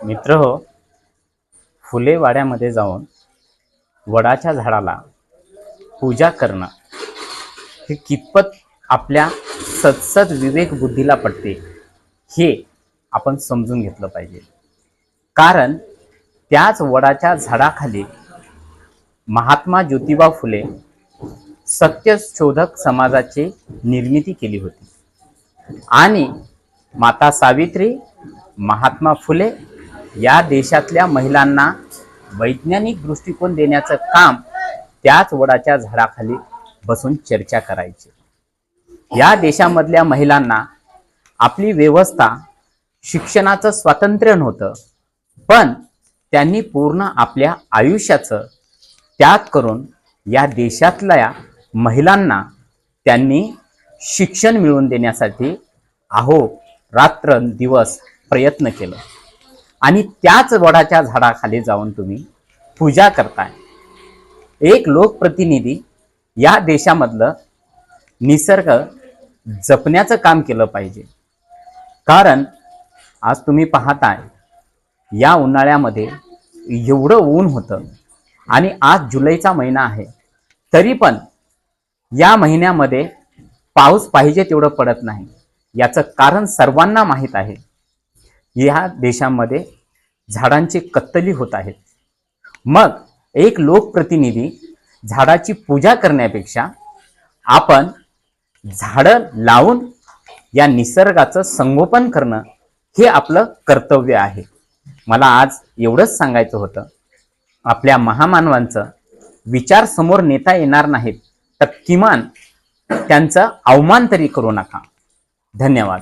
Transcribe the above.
मित्र हो, फुले वाड्यामध्ये जाऊन वडाच्या झाडाला पूजा करणं हे कितपत आपल्या सदसद विवेक बुद्धीला पडते हे आपण समजून घेतलं पाहिजे. कारण त्याच वडाच्या झाडाखाली महात्मा ज्योतिबा फुले सत्यशोधक समाजाची निर्मिती केली होती आणि माता सावित्री, महात्मा फुले या देशातल्या महिलांना वैज्ञानिक दृष्टिकोन देण्याचं काम त्याच वडाच्या झाडाखाली बसून चर्चा करायचे. या देशामधल्या महिलांना आपली व्यवस्था, शिक्षणाचं स्वातंत्र्य नव्हतं, पण त्यांनी पूर्ण आपल्या आयुष्याचं त्याग करून या देशातल्या महिलांना त्यांनी शिक्षण मिळवून देण्यासाठी रात्र दिवस प्रयत्न केलं. आणि त्याच वडाच्या झाडाखाली जाऊन तुम्ही पूजा करताय. एक लोकप्रतिनिधी या देशामधलं निसर्ग जपण्याचं काम केलं पाहिजे. कारण आज तुम्ही पाहताय या उन्हाळ्यामध्ये एवढं ऊन होतं आणि आज जुलैचा महिना आहे, तरी पण या महिन्यामध्ये पाऊस पाहिजे तेवढं पडत नाही. याचं कारण सर्वांना माहीत आहे. या देशामध्ये झाडांची कत्तली होत आहेत. मग एक लोकप्रतिनिधी झाडाची पूजा करण्यापेक्षा आपण झाडं लावून या निसर्गाचं संगोपन करणं हे आपलं कर्तव्य आहे. मला आज एवढंच सांगायचं होतं. आपल्या महामानवांचं विचार समोर नेता येणार नाहीत तर किमान त्यांचा अवमान तरी करू नका. धन्यवाद.